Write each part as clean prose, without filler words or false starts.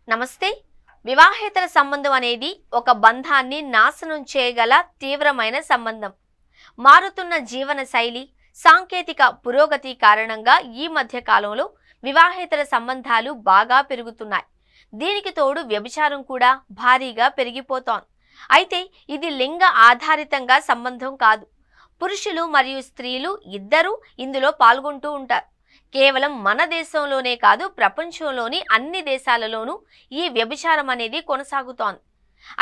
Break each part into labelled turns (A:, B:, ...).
A: నమస్తే. వివాహేతర సంబంధం అనేది ఒక బంధాన్ని నాశనం చేయగల తీవ్రమైన సంబంధం. మారుతున్న జీవన శైలి, సాంకేతిక పురోగతి కారణంగా ఈ మధ్య కాలంలో వివాహేతర సంబంధాలు బాగా పెరుగుతున్నాయి. దీనికి తోడు వ్యభిచారం కూడా భారీగా పెరిగిపోతోంది. అయితే ఇది లింగ ఆధారితంగా సంబంధం కాదు. పురుషులు మరియు స్త్రీలు ఇద్దరూ ఇందులో పాల్గొంటూ ఉంటారు. కేవలం మన దేశంలోనే కాదు, ప్రపంచంలోని అన్ని దేశాలలోనూ ఈ వ్యభిచారం అనేది కొనసాగుతోంది.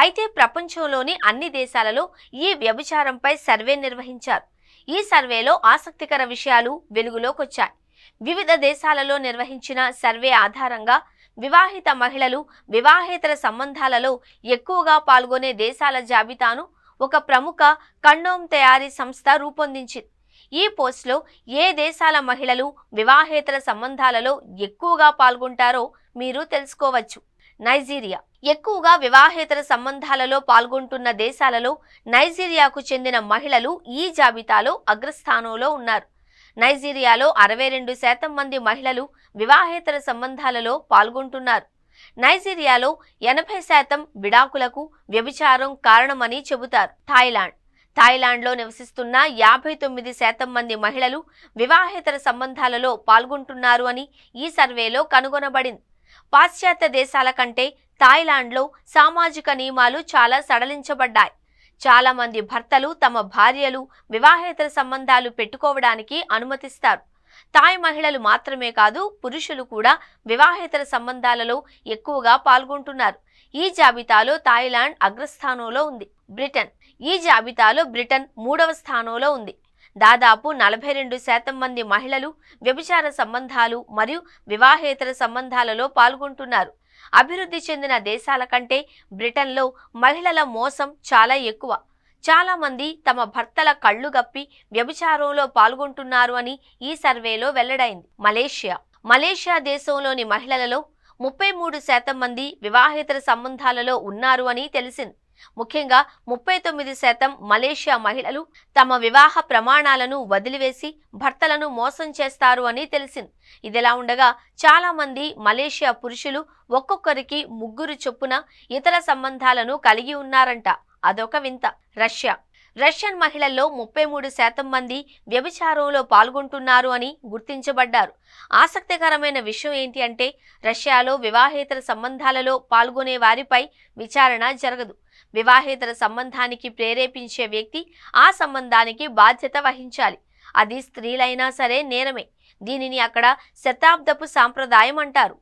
A: అయితే ప్రపంచంలోని అన్ని దేశాలలో ఈ వ్యభిచారంపై సర్వే నిర్వహించారు. ఈ సర్వేలో ఆసక్తికర విషయాలు వెలుగులోకొచ్చాయి. వివిధ దేశాలలో నిర్వహించిన సర్వే ఆధారంగా వివాహిత మహిళలు వివాహేతర సంబంధాలలో ఎక్కువగా పాల్గొనే దేశాల జాబితాను ఒక ప్రముఖ కండోమ్ తయారీ సంస్థ రూపొందించింది. ఈ పోస్ట్లో ఏ దేశాల మహిళలు వివాహేతర సంబంధాలలో ఎక్కువగా పాల్గొంటారో మీరు తెలుసుకోవచ్చు. నైజీరియా. ఎక్కువగా వివాహేతర సంబంధాలలో పాల్గొంటున్న దేశాలలో నైజీరియాకు చెందిన మహిళలు ఈ జాబితాలో అగ్రస్థానంలో ఉన్నారు. నైజీరియాలో 62% మంది మహిళలు వివాహేతర సంబంధాలలో పాల్గొంటున్నారు. నైజీరియాలో 80% విడాకులకు వ్యభిచారం కారణమని చెబుతారు. థాయిలాండ్లో నివసిస్తున్న 59% మంది మహిళలు వివాహేతర సంబంధాలలో పాల్గొంటున్నారు అని ఈ సర్వేలో కనుగొనబడింది. పాశ్చాత్య దేశాల కంటే థాయిలాండ్లో సామాజిక నియమాలు చాలా సడలించబడ్డాయి. చాలా మంది భర్తలు తమ భార్యలు వివాహేతర సంబంధాలు పెట్టుకోవడానికి అనుమతిస్తారు. థాయ్ మహిళలు మాత్రమే కాదు, పురుషులు కూడా వివాహేతర సంబంధాలలో ఎక్కువగా పాల్గొంటున్నారు. ఈ జాబితాలో థాయిలాండ్ అగ్రస్థానంలో ఉంది. బ్రిటన్. ఈ జాబితాలో బ్రిటన్ 3వ స్థానంలో ఉంది. దాదాపు 42% మంది మహిళలు వ్యభిచార సంబంధాలు మరియు వివాహేతర సంబంధాలలో పాల్గొంటున్నారు. అభివృద్ధి చెందిన దేశాల కంటే బ్రిటన్లో మహిళల మోసం చాలా ఎక్కువ. చాలా మంది తమ భర్తల కళ్ళు గప్పి వ్యభిచారంలో పాల్గొంటున్నారు అని ఈ సర్వేలో వెల్లడైంది. మలేషియా దేశంలోని మహిళలలో 33% మంది వివాహేతర సంబంధాలలో ఉన్నారు అని తెలిసింది. ముఖ్యంగా 39% మలేషియా మహిళలు తమ వివాహ ప్రమాణాలను వదిలివేసి భర్తలను మోసం చేస్తారు అని తెలిసింది. ఇదిలా ఉండగా చాలా మంది మలేషియా పురుషులు ఒక్కొక్కరికి 3 చొప్పున ఇతర సంబంధాలను కలిగి ఉన్నారంట. అదొక వింత. రష్యన్ మహిళల్లో 33% మంది వ్యభిచారంలో పాల్గొంటున్నారు అని గుర్తించబడ్డారు. ఆసక్తికరమైన విషయం ఏంటి అంటే, రష్యాలో వివాహేతర సంబంధాలలో పాల్గొనే వారిపై విచారణ జరగదు. వివాహేతర సంబంధానికి ప్రేరేపించే వ్యక్తి ఆ సంబంధానికి బాధ్యత వహించాలి. అది స్త్రీలైనా సరే నేరమే. దీనిని అక్కడ శతాబ్దపు సాంప్రదాయం అంటారు.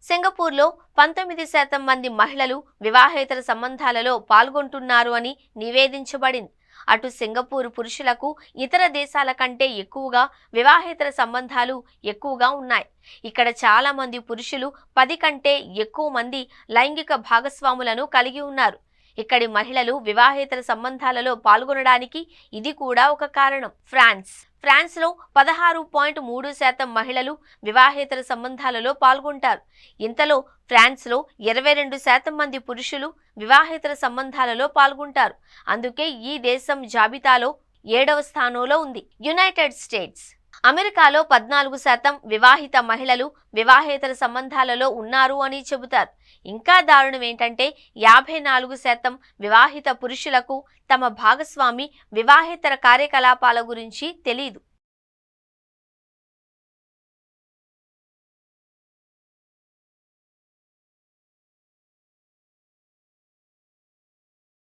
A: సింగపూర్లో 19% మంది మహిళలు వివాహేతర సంబంధాలలో పాల్గొంటున్నారు అని నివేదించబడింది. అటు సింగపూర్ పురుషులకు ఇతర దేశాల కంటే ఎక్కువగా వివాహేతర సంబంధాలు ఎక్కువగా ఉన్నాయి. ఇక్కడ చాలా మంది పురుషులు 10 కంటే ఎక్కువ మంది లైంగిక భాగస్వాములను కలిగి ఉన్నారు. ఇక్కడి మహిళలు వివాహేతర సంబంధాలలో పాల్గొనడానికి ఇది కూడా ఒక కారణం. ఫ్రాన్స్లో 16.3% మహిళలు వివాహేతర సంబంధాలలో పాల్గొంటారు. ఇంతలో ఫ్రాన్స్లో 22% మంది పురుషులు వివాహేతర సంబంధాలలో పాల్గొంటారు. అందుకే ఈ దేశం జాబితాలో 7వ స్థానంలో ఉంది. United states. అమెరికాలో 14% వివాహిత మహిళలు వివాహేతర సంబంధాలలో ఉన్నారు అని చెబుతారు. ఇంకా దారుణం ఏంటంటే 54% వివాహిత పురుషులకు తమ భాగస్వామి వివాహేతర కార్యకలాపాల గురించి తెలియదు.